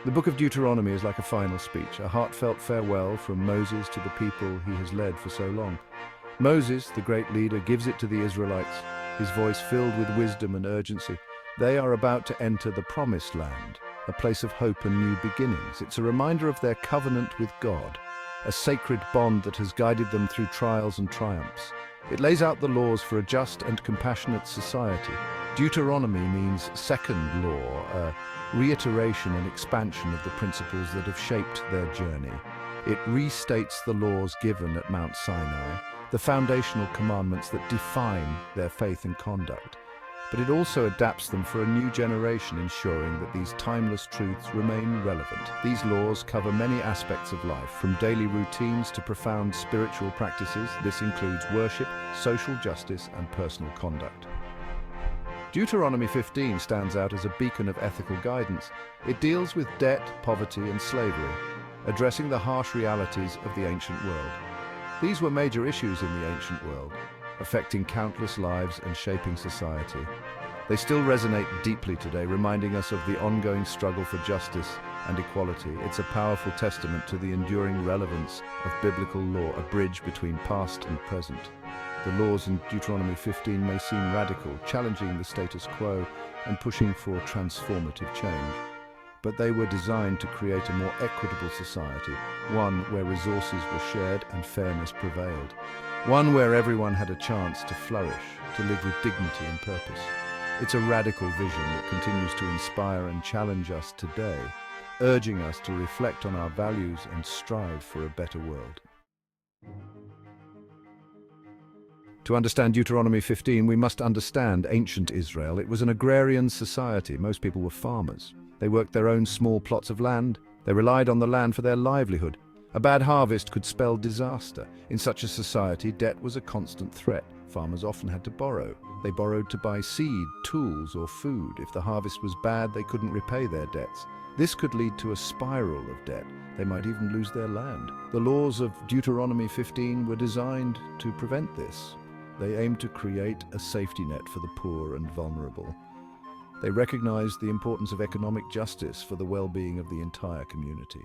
The book of Deuteronomy is like a final speech, a heartfelt farewell from Moses to the people he has led for so long. Moses, the great leader, gives it to the Israelites, his voice filled with wisdom and urgency. They are about to enter the promised land, a place of hope and new beginnings. It's a reminder of their covenant with God, a sacred bond that has guided them through trials and triumphs. It lays out the laws for a just and compassionate society. Deuteronomy means second law, a reiteration and expansion of the principles that have shaped their journey. It restates the laws given at Mount Sinai, the foundational commandments that define their faith and conduct. But it also adapts them for a new generation, ensuring that these timeless truths remain relevant. These laws cover many aspects of life, from daily routines to profound spiritual practices. This includes worship, social justice, and personal conduct. Deuteronomy 15 stands out as a beacon of ethical guidance. It deals with debt, poverty, and slavery, addressing the harsh realities of the ancient world. These were major issues in the ancient world, affecting countless lives and shaping society. They still resonate deeply today, reminding us of the ongoing struggle for justice and equality. It's a powerful testament to the enduring relevance of biblical law, a bridge between past and present. The laws in Deuteronomy 15 may seem radical, challenging the status quo and pushing for transformative change. But they were designed to create a more equitable society, one where resources were shared and fairness prevailed. One where everyone had a chance to flourish, to live with dignity and purpose. It's a radical vision that continues to inspire and challenge us today, urging us to reflect on our values and strive for a better world. To understand Deuteronomy 15, we must understand ancient Israel. It was an agrarian society. Most people were farmers. They worked their own small plots of land. They relied on the land for their livelihood. A bad harvest could spell disaster. In such a society, debt was a constant threat. Farmers often had to borrow. They borrowed to buy seed, tools, or food. If the harvest was bad, they couldn't repay their debts. This could lead to a spiral of debt. They might even lose their land. The laws of Deuteronomy 15 were designed to prevent this. They aimed to create a safety net for the poor and vulnerable. They recognized the importance of economic justice for the well-being of the entire community.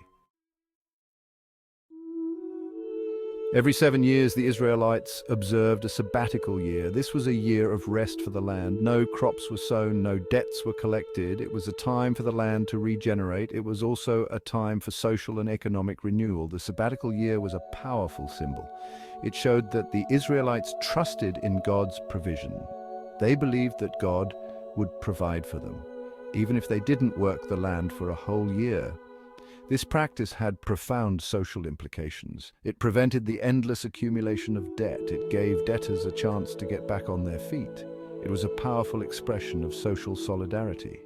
Every 7 years, the Israelites observed a sabbatical year. This was a year of rest for the land. No crops were sown, no debts were collected. It was a time for the land to regenerate. It was also a time for social and economic renewal. The sabbatical year was a powerful symbol. It showed that the Israelites trusted in God's provision. They believed that God would provide for them, even if they didn't work the land for a whole year. This practice had profound social implications. It prevented the endless accumulation of debt. It gave debtors a chance to get back on their feet. It was a powerful expression of social solidarity.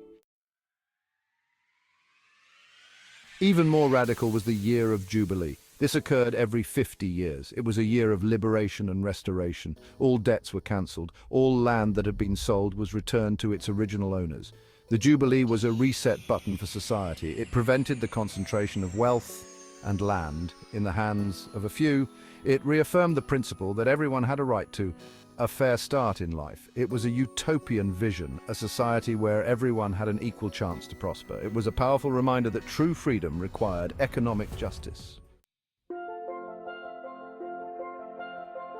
Even more radical was the Year of Jubilee. This occurred every 50 years. It was a year of liberation and restoration. All debts were cancelled. All land that had been sold was returned to its original owners. The Jubilee was a reset button for society. It prevented the concentration of wealth and land in the hands of a few. It reaffirmed the principle that everyone had a right to a fair start in life. It was a utopian vision, a society where everyone had an equal chance to prosper. It was a powerful reminder that true freedom required economic justice.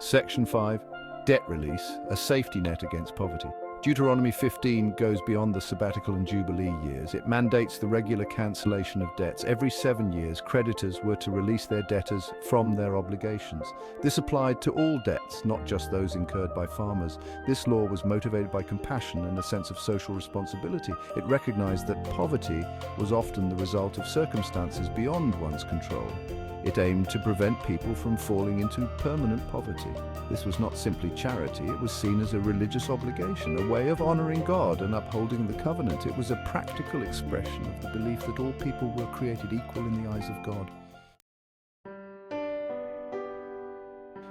Section 5. Debt release, a safety net against poverty. Deuteronomy 15 goes beyond the sabbatical and jubilee years. It mandates the regular cancellation of debts. Every 7 years, creditors were to release their debtors from their obligations. This applied to all debts, not just those incurred by farmers. This law was motivated by compassion and a sense of social responsibility. It recognized that poverty was often the result of circumstances beyond one's control. It aimed to prevent people from falling into permanent poverty. This was not simply charity, it was seen as a religious obligation, a way of honoring God and upholding the covenant. It was a practical expression of the belief that all people were created equal in the eyes of God.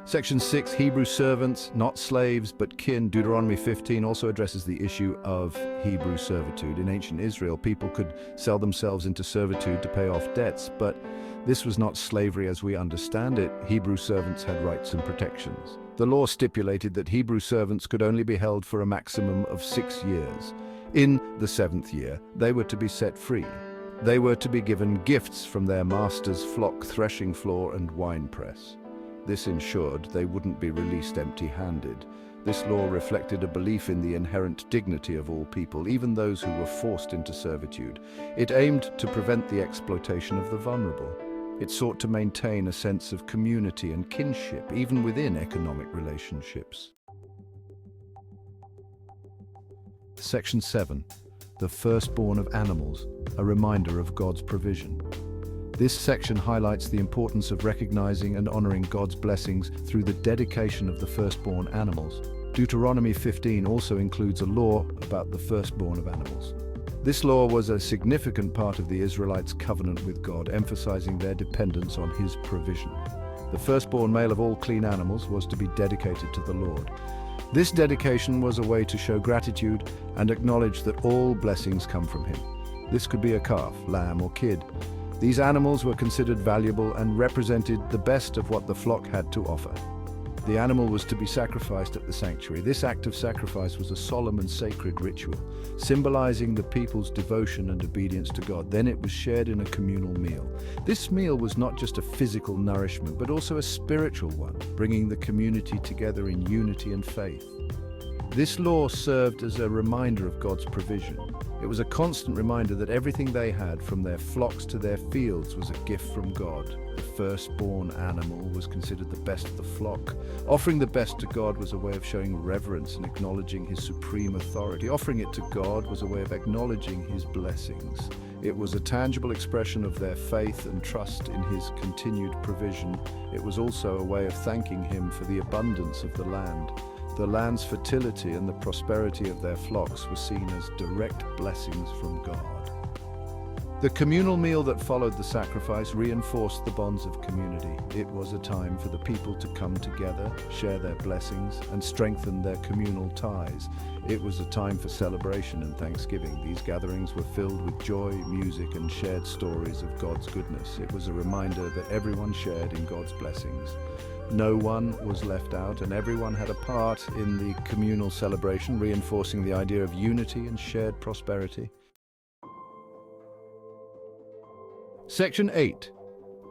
Section 6, Hebrew servants, not slaves, but kin. Deuteronomy 15 also addresses the issue of Hebrew servitude. In ancient Israel, people could sell themselves into servitude to pay off debts, but this was not slavery as we understand it. Hebrew servants had rights and protections. The law stipulated that Hebrew servants could only be held for a maximum of 6 years. In the seventh year, they were to be set free. They were to be given gifts from their master's flock threshing floor and winepress. This ensured they wouldn't be released empty-handed. This law reflected a belief in the inherent dignity of all people, even those who were forced into servitude. It aimed to prevent the exploitation of the vulnerable. It sought to maintain a sense of community and kinship, even within economic relationships. Section 7. The firstborn of animals, a reminder of God's provision. This section highlights the importance of recognizing and honoring God's blessings through the dedication of the firstborn animals. Deuteronomy 15 also includes a law about the firstborn of animals. This law was a significant part of the Israelites' covenant with God, emphasizing their dependence on His provision. The firstborn male of all clean animals was to be dedicated to the Lord. This dedication was a way to show gratitude and acknowledge that all blessings come from Him. This could be a calf, lamb, or kid. These animals were considered valuable and represented the best of what the flock had to offer. The animal was to be sacrificed at the sanctuary. This act of sacrifice was a solemn and sacred ritual, symbolizing the people's devotion and obedience to God. Then it was shared in a communal meal. This meal was not just a physical nourishment, but also a spiritual one, bringing the community together in unity and faith. This law served as a reminder of God's provision. It was a constant reminder that everything they had, from their flocks to their fields, was a gift from God. The firstborn animal was considered the best of the flock. Offering the best to God was a way of showing reverence and acknowledging His supreme authority. Offering it to God was a way of acknowledging His blessings. It was a tangible expression of their faith and trust in His continued provision. It was also a way of thanking Him for the abundance of the land. The land's fertility and the prosperity of their flocks were seen as direct blessings from God. The communal meal that followed the sacrifice reinforced the bonds of community. It was a time for the people to come together, share their blessings, and strengthen their communal ties. It was a time for celebration and thanksgiving. These gatherings were filled with joy, music, and shared stories of God's goodness. It was a reminder that everyone shared in God's blessings. No one was left out, and everyone had a part in the communal celebration, reinforcing the idea of unity and shared prosperity. Section 8.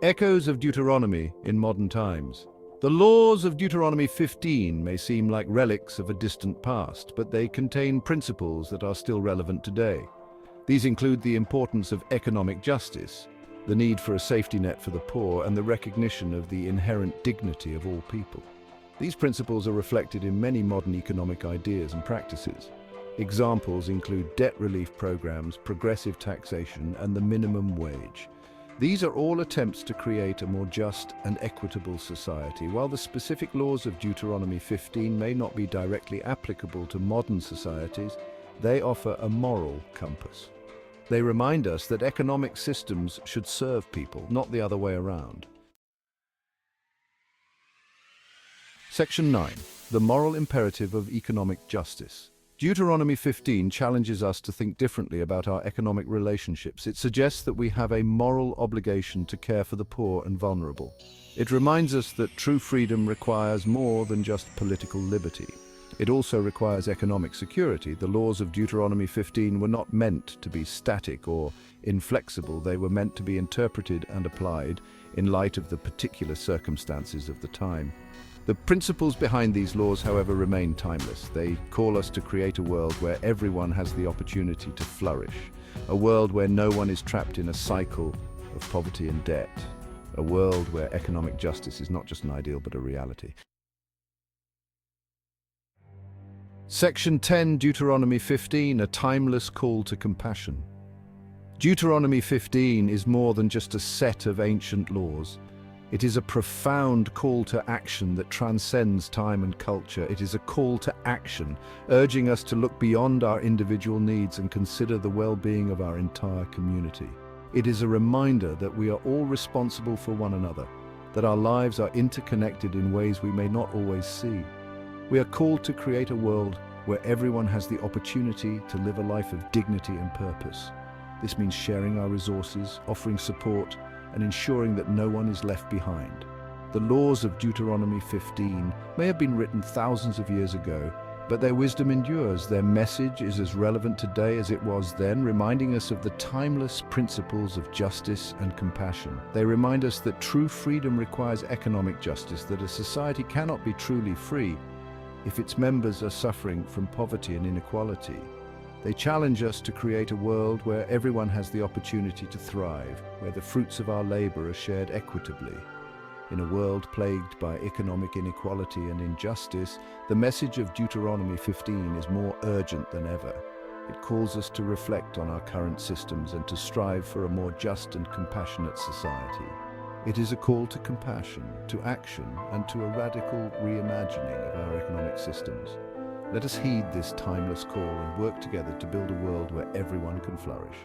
Echoes of Deuteronomy in modern times. The laws of Deuteronomy 15 may seem like relics of a distant past, but they contain principles that are still relevant today. These include the importance of economic justice, the need for a safety net for the poor, and the recognition of the inherent dignity of all people. These principles are reflected in many modern economic ideas and practices. Examples include debt relief programs, progressive taxation, and the minimum wage. These are all attempts to create a more just and equitable society. While the specific laws of Deuteronomy 15 may not be directly applicable to modern societies, they offer a moral compass. They remind us that economic systems should serve people, not the other way around. Section 9. The moral imperative of economic justice. Deuteronomy 15 challenges us to think differently about our economic relationships. It suggests that we have a moral obligation to care for the poor and vulnerable. It reminds us that true freedom requires more than just political liberty. It also requires economic security. The laws of Deuteronomy 15 were not meant to be static or inflexible. They were meant to be interpreted and applied in light of the particular circumstances of the time. The principles behind these laws, however, remain timeless. They call us to create a world where everyone has the opportunity to flourish, a world where no one is trapped in a cycle of poverty and debt, a world where economic justice is not just an ideal but a reality. Section 10, Deuteronomy 15, a timeless call to compassion. Deuteronomy 15 is more than just a set of ancient laws. It is a profound call to action that transcends time and culture. It is a call to action, urging us to look beyond our individual needs and consider the well-being of our entire community. It is a reminder that we are all responsible for one another, that our lives are interconnected in ways we may not always see. We are called to create a world where everyone has the opportunity to live a life of dignity and purpose. This means sharing our resources, offering support, and ensuring that no one is left behind. The laws of Deuteronomy 15 may have been written thousands of years ago, But their wisdom endures. Their message is as relevant today as it was then, reminding us of the timeless principles of justice and compassion. They remind us that true freedom requires economic justice, that a society cannot be truly free if its members are suffering from poverty and inequality. They challenge us to create a world where everyone has the opportunity to thrive, where the fruits of our labor are shared equitably. In a world plagued by economic inequality and injustice, the message of Deuteronomy 15 is more urgent than ever. It calls us to reflect on our current systems and to strive for a more just and compassionate society. It is a call to compassion, to action, and to a radical reimagining of our economic systems. Let us heed this timeless call and work together to build a world where everyone can flourish.